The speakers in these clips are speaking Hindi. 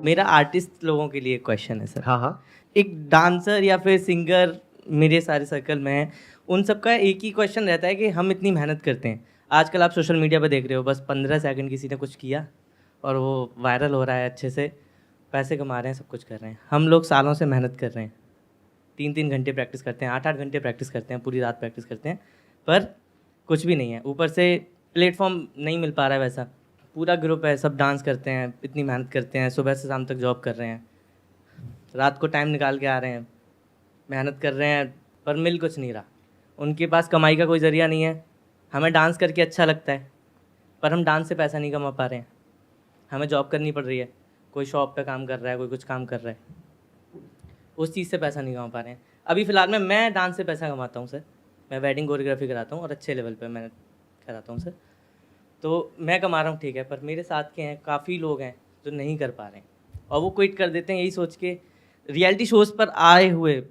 मेरा आर्टिस्ट लोगों के लिए क्वेश्चन है सर। हाँ हाँ। एक डांसर या फिर सिंगर मेरे सारे सर्कल में है, उन सबका एक ही क्वेश्चन रहता है कि हम इतनी मेहनत करते हैं। आजकल आप सोशल मीडिया पर देख रहे हो, बस 15 सेकंड किसी ने कुछ किया और वो वायरल हो रहा है, अच्छे से पैसे कमा रहे हैं, सब कुछ कर रहे हैं। हम लोग सालों से मेहनत कर रहे हैं, 3-3 घंटे प्रैक्टिस करते हैं, 8-8 घंटे प्रैक्टिस करते हैं, पूरी रात प्रैक्टिस करते हैं, पर कुछ भी नहीं है। ऊपर से प्लेटफॉर्म नहीं मिल पा रहा है वैसा। पूरा ग्रुप है, सब डांस करते हैं, इतनी मेहनत करते हैं, सुबह से शाम तक जॉब कर रहे हैं, रात को टाइम निकाल के आ रहे हैं, मेहनत कर रहे हैं, पर मिल कुछ नहीं रहा। उनके पास कमाई का कोई ज़रिया नहीं है। हमें डांस करके अच्छा लगता है, पर हम डांस से पैसा नहीं कमा पा रहे हैं। हमें जॉब करनी पड़ रही है, कोई शॉप पे काम कर रहा है, कोई कुछ काम कर रहा है, उस चीज़ से पैसा नहीं कमा पा रहे हैं। अभी फ़िलहाल में मैं डांस से पैसा कमाता हूँ सर। मैं वेडिंग कोरियोग्राफी कराता हूँ और अच्छे लेवल पे मैं कराता हूँ सर। तो मैं कमा रहा हूँ, ठीक है, पर मेरे साथ के हैं, काफ़ी लोग हैं जो नहीं कर पा रहे हैं और वो क्विट कर देते हैं यही सोच के। रियलिटी शोज़ पर आए हुए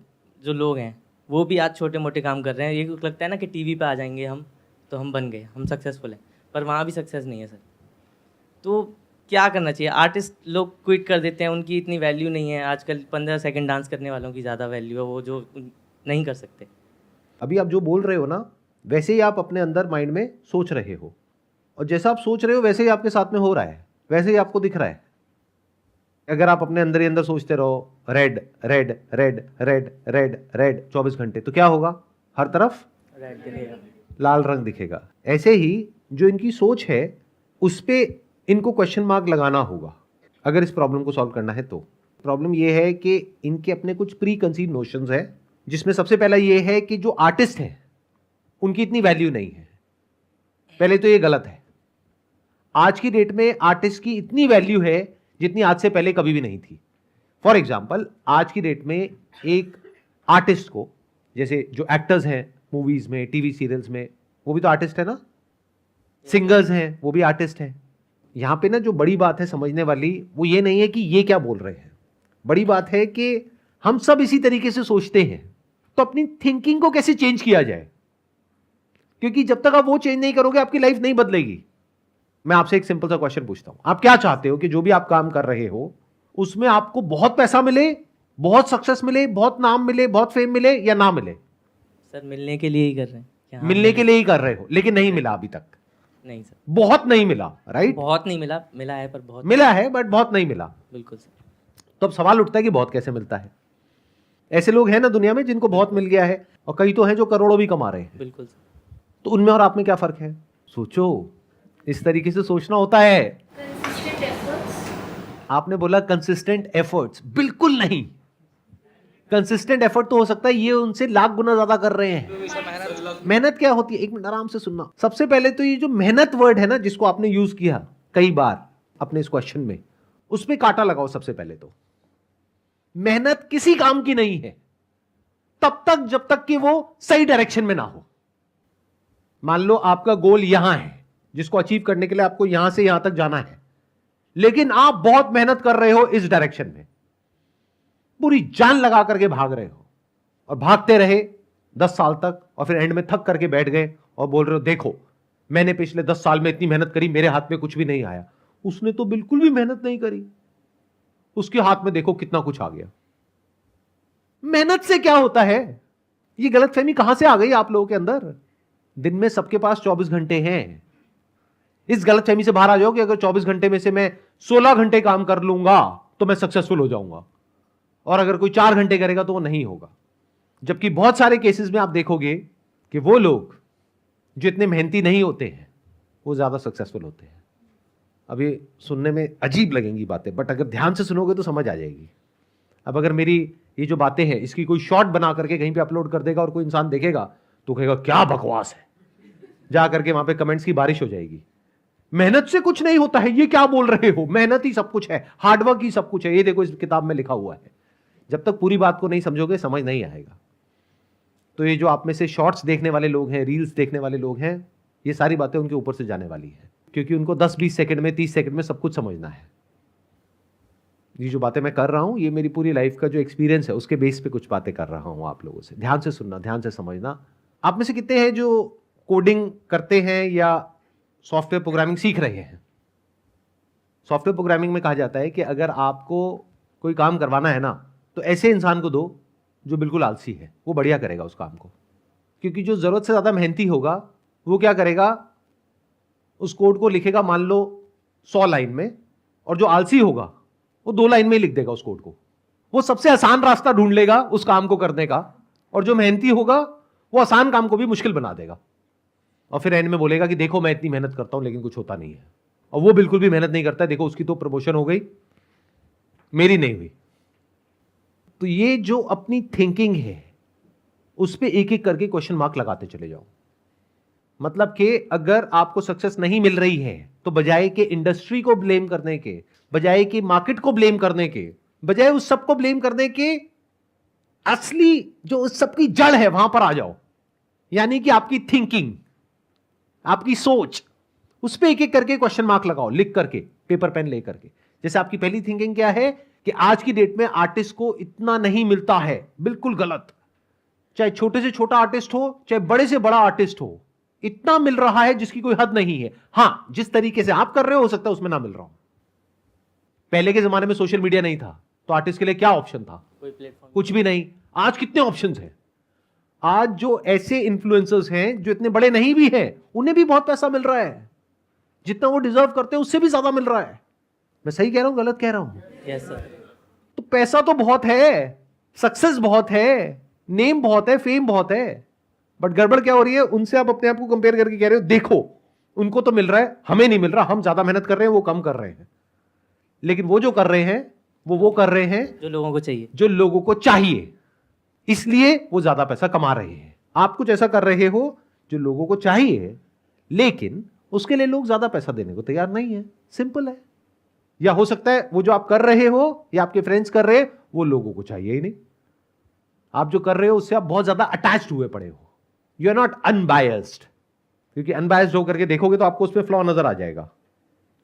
जो लोग हैं वो भी आज छोटे मोटे काम कर रहे हैं। ये लगता है ना कि टीवी पे आ जाएंगे हम तो हम बन गए, हम सक्सेसफुल हैं, पर वहाँ भी सक्सेस नहीं है सर। तो क्या करना चाहिए? आर्टिस्ट लोग क्विट कर देते हैं, उनकी इतनी वैल्यू नहीं है आजकल। 15 सेकंड डांस करने वालों की ज़्यादा वैल्यू है, वो जो नहीं कर सकते। अभी आप जो बोल रहे हो ना, वैसे ही आप अपने अंदर माइंड में सोच रहे हो, और जैसा आप सोच रहे हो वैसे ही आपके साथ में हो रहा है, वैसे ही आपको दिख रहा है। अगर आप अपने अंदर ही अंदर सोचते रहो red red red red red red 24 घंटे, तो क्या होगा? हर तरफ रेड दिखेगा, लाल रंग दिखेगा। ऐसे ही जो इनकी सोच है उस पे इनको क्वेश्चन मार्क लगाना होगा अगर इस प्रॉब्लम को सॉल्व करना है। तो प्रॉब्लम ये है कि इनके अपने कुछ प्री कंसीव नोशंस है, जिसमें सबसे पहला ये है कि जो आर्टिस्ट हैं उनकी इतनी वैल्यू नहीं है। पहले तो ये गलत है। आज की डेट में आर्टिस्ट की इतनी वैल्यू है जितनी आज से पहले कभी भी नहीं थी। फॉर एग्जाम्पल, आज की डेट में एक आर्टिस्ट को, जैसे जो एक्टर्स हैं मूवीज में, टीवी सीरियल्स में, वो भी तो आर्टिस्ट है ना। सिंगर्स हैं, वो भी आर्टिस्ट हैं। यहां पे ना जो बड़ी बात है समझने वाली, वो ये नहीं है कि ये क्या बोल रहे हैं। बड़ी बात है कि हम सब इसी तरीके से सोचते हैं, तो अपनी थिंकिंग को कैसे चेंज किया जाए, क्योंकि जब तक आप वो चेंज नहीं करोगे आपकी लाइफ नहीं बदलेगी। मैं आपसे एक सिंपल सा क्वेश्चन पूछता हूं, आप क्या चाहते हो कि जो भी आप काम कर रहे हो उसमें आपको बहुत पैसा मिले, बहुत सक्सेस मिले, बहुत नाम मिले, बहुत फेम मिले, या ना मिले? सर मिलने के लिए ही कर रहे हैं कि हाँ, मिलने के लिए ही कर रहे हो, लेकिन नहीं मिला अभी तक। नहीं सर, बहुत नहीं मिला, राइट? बहुत नहीं मिला, मिला है पर बहुत मिला है बट बहुत नहीं मिला। बिल्कुल सर। तो अब सवाल उठता है कि बहुत कैसे मिलता है। ऐसे लोग हैं ना दुनिया में जिनको बहुत मिल गया है, और कई तो हैं जो करोड़ों भी कमा रहे हैं। बिल्कुल सर। तो उनमें और आप में क्या फर्क है? सोचो, इस तरीके से सोचना होता है। आपने बोला कंसिस्टेंट एफर्ट्स, बिल्कुल नहीं। कंसिस्टेंट एफर्ट तो हो सकता है ये उनसे लाख गुना ज्यादा कर रहे हैं। मेहनत क्या होती है? एक मिनट आराम से सुनना। सबसे पहले तो ये जो मेहनत वर्ड है ना, जिसको आपने यूज किया कई बार अपने इस क्वेश्चन में, उस पे कांटा लगाओ। सबसे पहले तो मेहनत किसी काम की नहीं है तब तक जब तक कि वो सही डायरेक्शन में ना हो। मान लो आपका गोल यहां है, जिसको अचीव करने के लिए आपको यहां से यहां तक जाना है, लेकिन आप बहुत मेहनत कर रहे हो इस डायरेक्शन में, पूरी जान लगा करके भाग रहे हो, और भागते रहे 10 साल तक, और फिर एंड में थक करके बैठ गए और बोल रहे हो देखो मैंने पिछले 10 साल में इतनी मेहनत करी, मेरे हाथ में कुछ भी नहीं आया। उसने तो बिल्कुल भी मेहनत नहीं करी, उसके हाथ में देखो कितना कुछ आ गया। मेहनत से क्या होता है? ये गलतफहमी कहां से आ गई आप लोगों के अंदर? दिन में सबके पास 24 घंटे हैं। इस गलतफहमी से बाहर आ जाओ कि अगर 24 घंटे में से मैं 16 घंटे काम कर लूंगा तो मैं सक्सेसफुल हो जाऊंगा, और अगर कोई 4 घंटे करेगा तो वो नहीं होगा। जबकि बहुत सारे केसेस में आप देखोगे कि वो लोग जो इतने मेहनती नहीं होते हैं वो ज्यादा सक्सेसफुल होते हैं। अभी सुनने में अजीब लगेंगी बातें, बट अगर ध्यान से सुनोगे तो समझ आ जाएगी। अब अगर मेरी ये जो बातें हैं इसकी कोई शॉर्ट बना करके कहीं पे अपलोड कर देगा और कोई इंसान देखेगा तो कहेगा क्या बकवास है, जा करके वहां पे कमेंट्स की बारिश हो जाएगी। मेहनत से कुछ नहीं होता है, ये क्या बोल रहे हो? मेहनत ही सब कुछ है, हार्डवर्क ही सब कुछ है, ये देखो इस किताब में लिखा हुआ है। जब तक पूरी बात को नहीं समझोगे समझ नहीं आएगा। तो ये जो आप में से शॉर्ट्स देखने वाले लोग हैं, रील्स देखने वाले लोग हैं, ये सारी बातें उनके ऊपर से जाने वाली है, क्योंकि उनको 10-20 सेकंड में, 30 सेकंड में सब कुछ समझना है। ये जो बातें मैं कर रहा हूं ये मेरी पूरी लाइफ का जो एक्सपीरियंस है उसके बेस पे कुछ बातें कर रहा हूं आप लोगों से। ध्यान से सुनना, ध्यान से समझना। आप में से कितने हैं जो कोडिंग करते हैं या सॉफ्टवेयर प्रोग्रामिंग सीख रहे हैं? सॉफ्टवेयर प्रोग्रामिंग में कहा जाता है कि अगर आपको कोई काम करवाना है ना, तो ऐसे इंसान को दो जो बिल्कुल आलसी है, वो बढ़िया करेगा उस काम को। क्योंकि जो ज़रूरत से ज़्यादा मेहनती होगा वो क्या करेगा, उस कोड को लिखेगा मान लो 100 लाइन में, और जो आलसी होगा वो 2 लाइन में ही लिख देगा उस कोड को। वो सबसे आसान रास्ता ढूंढ लेगा उस काम को करने का, और जो मेहनती होगा वो आसान काम को भी मुश्किल बना देगा, और फिर एंड में बोलेगा कि देखो मैं इतनी मेहनत करता हूं लेकिन कुछ होता नहीं है। और वो बिल्कुल भी मेहनत नहीं करता है, देखो उसकी तो प्रमोशन हो गई, मेरी नहीं हुई। तो ये जो अपनी थिंकिंग है उस पे एक एक करके क्वेश्चन मार्क लगाते चले जाओ। मतलब कि अगर आपको सक्सेस नहीं मिल रही है तो बजाय कि इंडस्ट्री को ब्लेम करने के, बजाय कि मार्केट को ब्लेम करने के, बजाय उस सबको ब्लेम करने के, असली जो उस सबकी जड़ है वहां पर आ जाओ। यानी कि आपकी थिंकिंग, आपकी सोच, उस पर एक एक करके क्वेश्चन मार्क लगाओ, लिख करके, पेपर पेन लेकर के। जैसे आपकी पहली थिंकिंग क्या है कि आज की डेट में आर्टिस्ट को इतना नहीं मिलता है, बिल्कुल गलत। चाहे छोटे से छोटा आर्टिस्ट हो, चाहे बड़े से बड़ा आर्टिस्ट हो, इतना मिल रहा है जिसकी कोई हद नहीं है। हां, जिस तरीके से आप कर रहे हो सकता है उसमें ना मिल रहा हो। पहले के जमाने में सोशल मीडिया नहीं था तो आर्टिस्ट के लिए क्या ऑप्शन था? कोई प्लेटफॉर्म कुछ भी नहीं। आज कितने ऑप्शंस हैं। आज जो ऐसे इन्फ्लुएंसर्स हैं जो इतने बड़े नहीं भी हैं, उन्हें भी बहुत पैसा मिल रहा है, जितना वो डिजर्व करते हैं उससे भी ज्यादा मिल रहा है। मैं सही कह रहा हूं, गलत कह रहा हूं? Yes sir. तो पैसा तो बहुत है, सक्सेस बहुत है, नेम बहुत है, फेम बहुत है, बट गड़बड़ क्या हो रही है? उनसे आप अपने आप को कंपेयर करके कह रहे हो देखो उनको तो मिल रहा है, हमें नहीं मिल रहा, हम ज्यादा मेहनत कर रहे हैं, वो कम कर रहे हैं। लेकिन वो जो कर रहे हैं वो कर रहे हैं जो लोगों को चाहिए, जो लोगों को चाहिए, इसलिए वो ज्यादा पैसा कमा रहे हैं। आप कुछ ऐसा कर रहे हो जो लोगों को चाहिए, लेकिन उसके लिए लोग ज्यादा पैसा देने को तैयार नहीं है। सिंपल है। या हो सकता है वो जो आप कर रहे हो या आपके फ्रेंड्स कर रहे हैं वो लोगों को चाहिए ही नहीं। आप जो कर रहे हो उससे आप बहुत ज्यादा अटैच्ड हुए पड़े हो। यू आर नॉट अनबायस्ड, क्योंकि अनबायस्ड होकर के देखोगे तो आपको उसमें फ्लॉ नजर आ जाएगा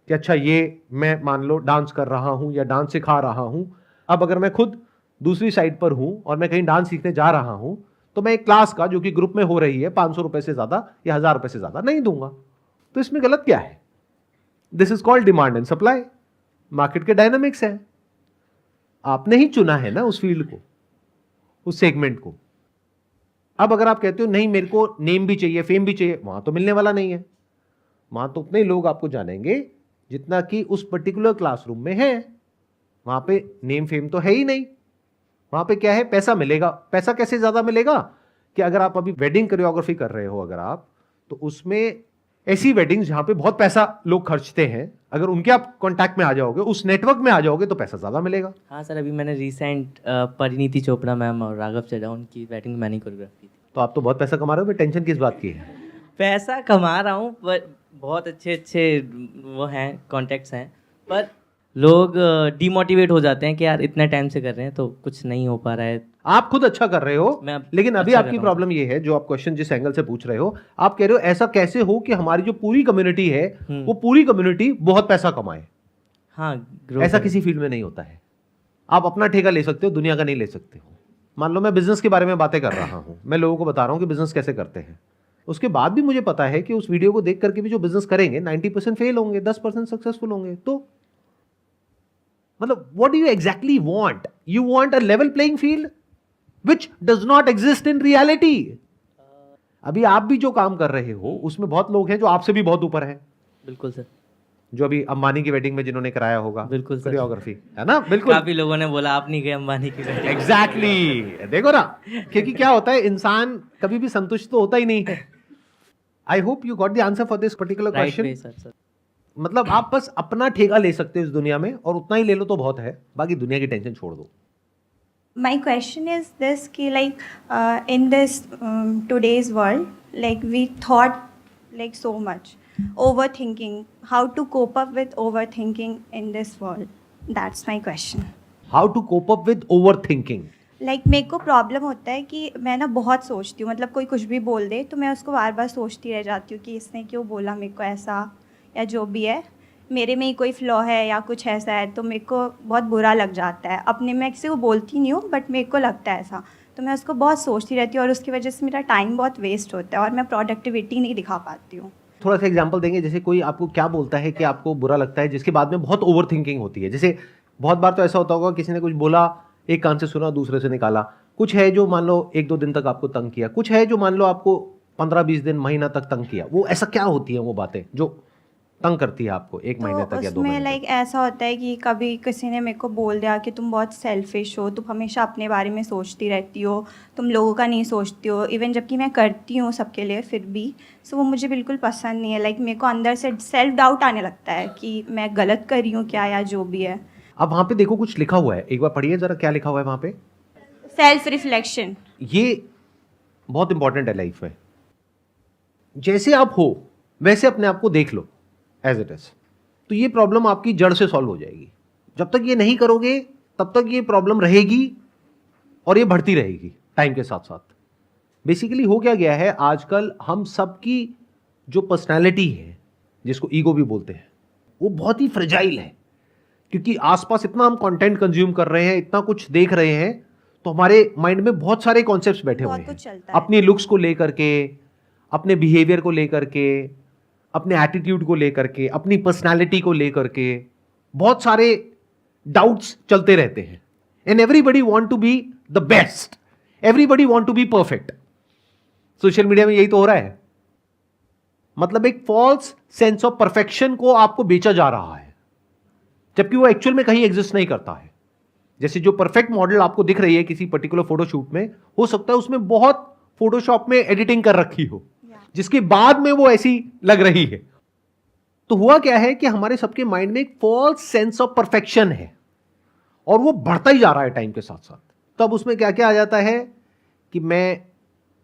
कि अच्छा ये मैं मान लो डांस कर रहा हूं या डांस सिखा रहा हूं, अब अगर मैं खुद दूसरी साइड पर हूं और मैं कहीं डांस सीखने जा रहा हूं तो मैं एक क्लास का जो कि ग्रुप में हो रही है 500 रुपए से ज्यादा या 1000 रुपए से ज्यादा नहीं दूंगा। तो इसमें गलत क्या है? This is called demand and supply. Market के डायनामिक्स है, आपने ही चुना है ना उस फील्ड को, उस सेगमेंट को। अब अगर आप कहते हो नहीं मेरे को नेम भी चाहिए, फेम भी चाहिए, वहां तो मिलने वाला नहीं है। वहां तो उतने लोग आपको जानेंगे जितना कि उस पर्टिकुलर क्लासरूम में है। वहां पे नेम फेम तो है ही नहीं। वहां पे क्या है? पैसा मिलेगा। पैसा कैसे ज्यादा मिलेगा कि अगर आप अभी वेडिंग कोरियोग्राफी कर रहे हो अगर आप, तो उसमें ऐसी वेडिंग्स जहां पे बहुत पैसा लोग खर्चते हैं, अगर उनके आप कांटेक्ट में आ जाओगे, उस नेटवर्क में आ जाओगे, तो पैसा ज्यादा मिलेगा। हाँ सर, अभी मैंने रिसेंट परिणीति चोपड़ा मैम और राघव चड्ढा उनकी वेडिंग मैंने कोरियोग्राफी की थी। तो आप तो बहुत पैसा कमा रहे हो, टेंशन किस बात की है? पैसा कमा रहा हूँ, पर बहुत अच्छे वो हैं, कॉन्टेक्ट्स हैं, पर लोग डिमोटिवेट हो जाते हैं कि यार इतना टाइम से कर रहे हैं तो कुछ नहीं हो पा रहा है। आप खुद अच्छा कर रहे हो, लेकिन अभी अच्छा आपकी प्रॉब्लम ये है, जो आप क्वेश्चन जिस एंगल से पूछ रहे हो, आप कह रहे हो ऐसा कैसे हो कि हमारी जो पूरी कम्युनिटी है वो पूरी कम्युनिटी बहुत पैसा कमाए। हाँ, ऐसा किसी फील्ड में नहीं होता है। आप अपना ठेका ले सकते हो, दुनिया का नहीं ले सकते हो। मान लो मैं बिजनेस के बारे में बातें कर रहा हूं, मैं लोगों को बता रहा हूं कि बिजनेस कैसे करते हैं, उसके बाद भी मुझे पता है कि उस वीडियो को देख करके भी जो बिजनेस करेंगे 90% फेल होंगे, 10% सक्सेसफुल होंगे। तो मतलब what do you exactly want? You want a level playing field which does not exist in reality. अभी आप भी जो काम कर रहे हो उसमें बहुत लोग हैं जो आपसे भी बहुत ऊपर हैं। बिल्कुल सर। जो अभी अंबानी की वेडिंग में जिन्होंने कराया होगा, बिल्कुल सर, कोरियोग्राफी, है ना? बिल्कुल। काफी लोगों ने बोला आप नहीं गए अंबानी की वेडिंग। एग्जैक्टली। देखो ना, क्योंकि क्या होता है, इंसान कभी भी संतुष्ट तो होता ही नहीं है। I hope you got the answer for this particular question. मतलब आप बस अपना ठेका ले सकते हो इस दुनिया में, और उतना ही ले लो तो बहुत है, बाकी दुनिया की टेंशन छोड़ दो। My question is this ki like in this today's world, like we thought like so much overthinking, how to cope up with overthinking in this world? That's my question. How to cope up with overthinking? Like मेरे को प्रॉब्लम होता है कि मैं ना बहुत सोचती हूँ, मतलब कोई कुछ भी बोल दे तो मैं उसको बार बार सोचती रह जाती हूँ कि इसने क्यों बोला मेरे को ऐसा, या जो भी है मेरे में ही कोई फ्लॉ है या कुछ ऐसा है, तो मेरे को बहुत बुरा लग जाता है। अपने मैं किसी को बोलती नहीं हूँ बट मेरे को लगता है ऐसा, तो मैं उसको बहुत सोचती रहती हूँ और उसकी वजह से मेरा टाइम बहुत वेस्ट होता है और मैं प्रोडक्टिविटी नहीं दिखा पाती हूँ। थोड़ा सा एग्जांपल देंगे, जैसे कोई आपको क्या बोलता है कि आपको बुरा लगता है, जिसके बाद में बहुत ओवर थिंकिंग होती है। जैसे बहुत बार तो ऐसा होता होगा, किसी ने कुछ बोला, एक कान से सुना, दूसरे से निकाला। कुछ है जो मान लो 1-2 दिन तक आपको तंग किया, कुछ है जो मान लो आपको 15-20 दिन, महीना तक तंग किया। वो ऐसा क्या होती है वो बातें जो तंग करती है आपको 1 महीने तक या 2 उसमें महीने लाइक ऐसा होता है कि कभी किसी ने मेरे को बोल दिया कि तुम बहुत सेल्फिश हो, तुम हमेशा अपने बारे में सोचती रहती हो, तुम लोगों का नहीं सोचती हो, इवन जबकि मैं करती हूँ सबके लिए फिर भी। सो वो मुझे बिल्कुल पसंद नहीं है। लाइक मेरे को अंदर से सेल्फ डाउट आने लगता है कि मैं गलत कर रही हूँ क्या, या जो भी है। अब वहाँ पे देखो कुछ लिखा हुआ है, एक बार पढ़िए जरा, क्या लिखा हुआ है वहाँ पे? Self reflection. ये बहुत इंपॉर्टेंट है लाइफ में। जैसे आप हो वैसे अपने आप को देख लो एज इट इज, तो ये प्रॉब्लम आपकी जड़ से सॉल्व हो जाएगी। जब तक ये नहीं करोगे तब तक ये प्रॉब्लम रहेगी और ये बढ़ती रहेगी टाइम के साथ साथ। बेसिकली हो क्या गया है, आजकल हम सबकी जो पर्सनैलिटी है, जिसको ईगो भी बोलते हैं, वो बहुत ही फ्रेजाइल है। क्योंकि आसपास इतना हम कंटेंट कंज्यूम कर रहे हैं, इतना कुछ देख रहे हैं, तो हमारे माइंड में बहुत सारे कॉन्सेप्ट्स बैठे हुए हैं, अपनी लुक्स को लेकर के, अपने बिहेवियर को लेकर के, अपने एटीट्यूड को लेकर के, अपनी पर्सनालिटी को लेकर के बहुत सारे डाउट्स चलते रहते हैं। And everybody want to be the best, everybody want to be perfect. Social media में यही तो हो रहा है। मतलब एक फॉल्स सेंस ऑफ परफेक्शन को आपको बेचा जा रहा है, जबकि वो एक्चुअल में कहीं एग्जिस्ट नहीं करता है। जैसे जो परफेक्ट मॉडल आपको दिख रही है किसी पर्टिकुलर फोटोशूट में, हो सकता है उसमें बहुत फोटोशॉप में एडिटिंग कर रखी हो, जिसके बाद में वो ऐसी लग रही है। तो हुआ क्या है कि हमारे सबके माइंड में एक फॉल्स सेंस ऑफ परफेक्शन है, और वो बढ़ता ही जा रहा है टाइम के साथ साथ। तब उसमें क्या क्या आ जाता है कि मैं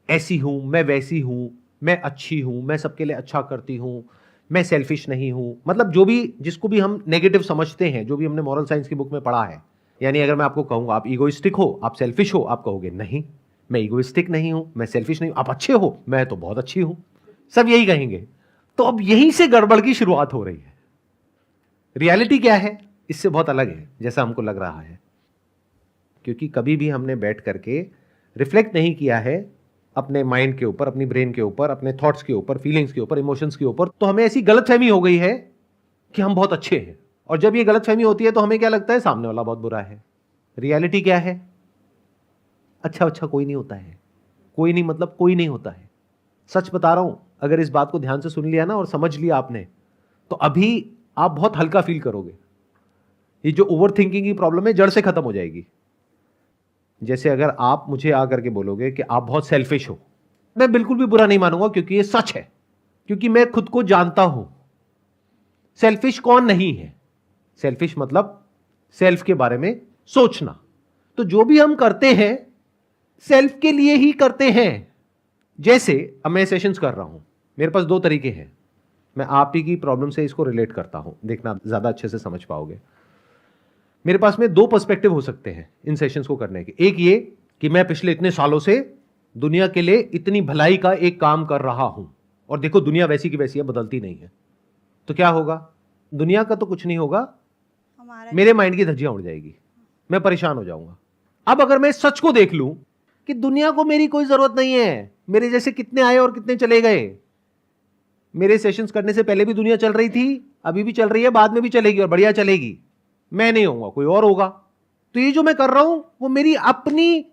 ऐसी हूं, मैं वैसी हूं, मैं अच्छी हूं, मैं सबके लिए अच्छा करती हूं, मैं सेल्फिश नहीं हूं। मतलब जो भी, जिसको भी हम नेगेटिव समझते हैं, जो भी हमने मॉरल साइंस की बुक में पढ़ा है। यानी अगर मैं आपको कहूंगा आप ईगोइस्टिक हो, आप सेल्फिश हो, आप कहोगे नहीं मैं ईगोइस्टिक नहीं हूं, मैं सेल्फिश नहीं हूं। आप अच्छे हो, मैं तो बहुत अच्छी हूं, सब यही कहेंगे। तो अब यहीं से गड़बड़ की शुरुआत हो रही है। रियलिटी क्या है इससे बहुत अलग है जैसा हमको लग रहा है, क्योंकि कभी भी हमने बैठ करके रिफ्लेक्ट नहीं किया है अपने माइंड के ऊपर, अपनी ब्रेन के ऊपर, अपने थॉट्स के ऊपर, फीलिंग्स के ऊपर, इमोशंस के ऊपर। तो हमें ऐसी गलतफहमी हो गई है कि हम बहुत अच्छे हैं, और जब ये गलतफहमी होती है तो हमें क्या लगता है, सामने वाला बहुत बुरा है। रियलिटी क्या है, अच्छा कोई नहीं होता है। कोई नहीं मतलब कोई नहीं होता है। सच बता रहा हूं, अगर इस बात को ध्यान से सुन लिया ना और समझ लिया आपने, तो अभी आप बहुत हल्का फील करोगे। ये जो ओवर थिंकिंग की प्रॉब्लम है जड़ से खत्म हो जाएगी। जैसे अगर आप मुझे आकर के बोलोगे कि आप बहुत सेल्फिश हो, मैं बिल्कुल भी बुरा नहीं मानूंगा, क्योंकि ये सच है, क्योंकि मैं खुद को जानता हूं। सेल्फिश कौन नहीं है? सेल्फिश मतलब सेल्फ के बारे में सोचना। तो जो भी हम करते हैं सेल्फ के लिए ही करते हैं। जैसे अब मैं सेशंस कर रहा हूं, मेरे पास 2 तरीके हैं। मैं आप ही की प्रॉब्लम से इसको रिलेट करता हूं, देखना ज्यादा अच्छे से समझ पाओगे। मेरे पास में 2 पर्सपेक्टिव हो सकते हैं इन सेशंस को करने के। एक ये कि मैं पिछले इतने सालों से दुनिया के लिए इतनी भलाई का एक काम कर रहा हूं, और देखो दुनिया वैसी की वैसी है, बदलती नहीं है। तो क्या होगा? दुनिया का तो कुछ नहीं होगा, मेरे माइंड की धज्जियां उड़ जाएगी, मैं परेशान हो जाऊंगा। अब अगर मैं सच को देख लूं कि दुनिया को मेरी कोई जरूरत नहीं है, मेरे जैसे कितने आए और कितने चले गए। मेरे सेशंस करने से पहले भी दुनिया चल रही थी, अभी भी चल रही है, बाद में भी चलेगी और बढ़िया चलेगी। मैं नहीं होऊंगा, कोई और होगा। तो ये जो मैं कर रहा हूं वो मेरी अपनी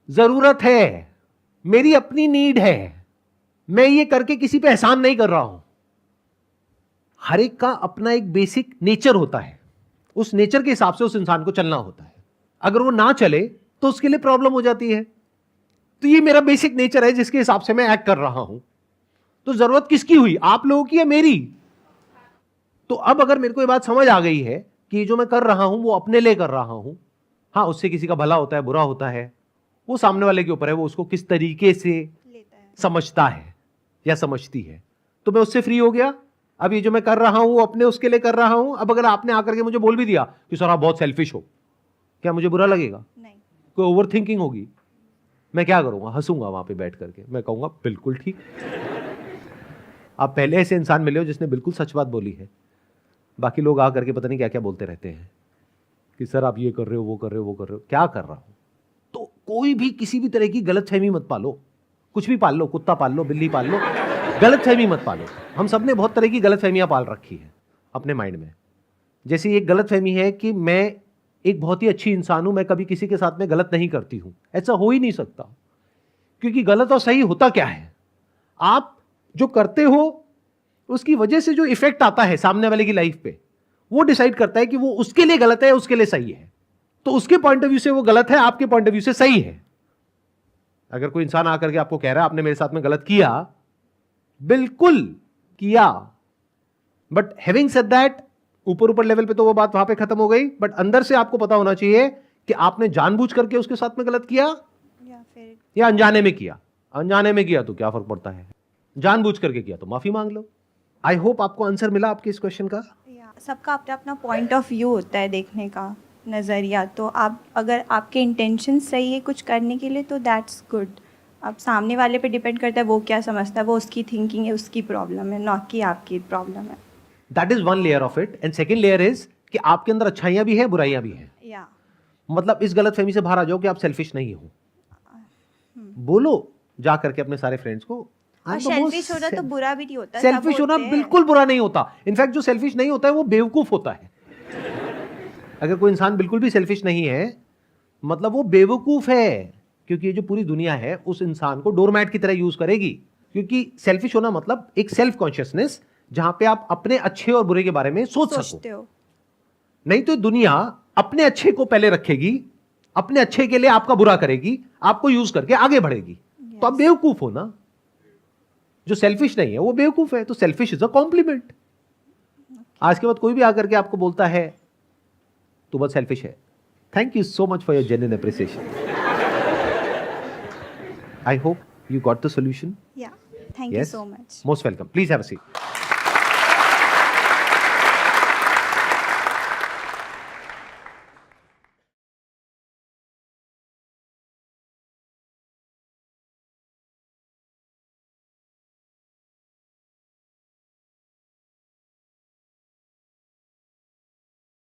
जरूरत है, मेरी अपनी नीड है। मैं ये करके किसी पे एहसान नहीं कर रहा हूं। हर एक का अपना एक बेसिक नेचर होता है, उस नेचर के हिसाब से उस इंसान को चलना होता है। अगर वो ना चले तो उसके लिए प्रॉब्लम हो जाती है। तो ये मेरा बेसिक नेचर है जिसके हिसाब से मैं एक्ट कर रहा हूं। तो जरूरत किसकी हुई, आप लोगों की या मेरी? तो अब अगर मेरे को ये बात समझ आ गई है कि जो मैं कर रहा हूं वो अपने लिए कर रहा हूं, हाँ उससे किसी का भला होता है बुरा होता है, वो सामने वाले के ऊपर है, वो उसको किस तरीके से समझता है या समझती है। तो मैं उससे फ्री हो गया। अब ये जो मैं कर रहा हूं वो अपने उसके लिए कर रहा हूं। अब अगर आपने आकर के मुझे बोल भी दिया कि सर आप बहुत सेल्फिश हो, क्या मुझे बुरा लगेगा? नहीं। कोई ओवर थिंकिंग होगी, मैं क्या करूंगा? हंसूंगा वहां पे बैठ करके, मैं कहूंगा बिल्कुल ठीक। आप पहले ऐसे इंसान मिले हो जिसने बिल्कुल सच बात बोली है। बाकी लोग आकर के पता नहीं क्या क्या बोलते रहते हैं कि सर आप ये कर रहे हो, वो कर रहे हो, वो कर रहे हो। क्या कर रहा हूं? तो कोई भी किसी भी तरह की गलतफहमी मत पालो। कुछ भी पाल लो, कुत्ता पाल लो, बिल्ली पाल लो, गलतफहमी मत पालो। हम सब ने बहुत तरह की गलतफहमियां पाल रखी है अपने माइंड में। जैसे एक गलतफहमी है कि मैं एक बहुत ही अच्छी इंसान हूं, मैं कभी किसी के साथ में गलत नहीं करती हूं। ऐसा हो ही नहीं सकता, क्योंकि गलत और सही होता क्या है? आप जो करते हो उसकी वजह से जो इफेक्ट आता है सामने वाले की लाइफ पे, वो डिसाइड करता है कि वो उसके लिए गलत है, उसके लिए सही है। तो उसके पॉइंट ऑफ व्यू से वो गलत है, आपके पॉइंट ऑफ व्यू से सही है। अगर कोई इंसान आकर के आपको कह रहा है आपने मेरे साथ में गलत किया, बिल्कुल किया, बट हैविंग सेड दैट, ऊपर लेवल पे तो वो बात वहां पे खत्म हो गई, बट अंदर से आपको पता होना चाहिए कि आपने जानबूझ करके उसके साथ में गलत किया या अनजाने में किया। अनजाने में किया तो क्या फर्क पड़ता है, जानबूझ करके किया तो माफी मांग लो। आई होप आपको आंसर मिला आपके इस क्वेश्चन का। सबका अपना अपना पॉइंट ऑफ व्यू होता है देखने का, नज़रिया। तो आप अगर आपके इंटेंशन सही है कुछ करने के लिए तो दैट्स गुड। अब सामने वाले पे डिपेंड करता है वो क्या समझता है, वो उसकी थिंकिंग है, उसकी प्रॉब्लम है, नॉट कि आपकी प्रॉब्लम है। That is one layer of it. And second layer is कि आपके अंदर अच्छाइयां भी है, बुराइयां भी हैं। या मतलब इस गलतफहमी से बाहर आ जाओ कि आप सेल्फिश नहीं हो। बोलो जा करके अपने सारे फ्रेंड्स को, और सेल्फिश होना तो बुरा भी नहीं होता। सेल्फिश होना बिल्कुल बुरा नहीं होता। इनफैक्ट जो सेल्फिश नहीं होता है वो बेवकूफ होता है। अगर कोई इंसान बिल्कुल भी सेल्फिश नहीं है मतलब वो बेवकूफ है, क्योंकि ये जो पूरी दुनिया है उस इंसान को डोरमैट की तरह यूज करेगी। क्योंकि सेल्फिश होना मतलब एक सेल्फ कॉन्शियसनेस जहां पे आप अपने अच्छे और बुरे के बारे में सोच सको। नहीं तो दुनिया अपने अच्छे को पहले रखेगी, अपने अच्छे के लिए आपका बुरा करेगी, आपको यूज करके आगे बढ़ेगी। तो आप बेवकूफ हो ना। जो सेल्फिश नहीं है वो बेवकूफ है। तो सेल्फिश इज अ कॉम्प्लीमेंट। आज के बाद कोई भी आकर के आपको बोलता है तो बहुत सेल्फिश है, thank you so much for your genuine appreciation. I hope you got the solution. Yeah, thank you so much. Most welcome. Please have a seat.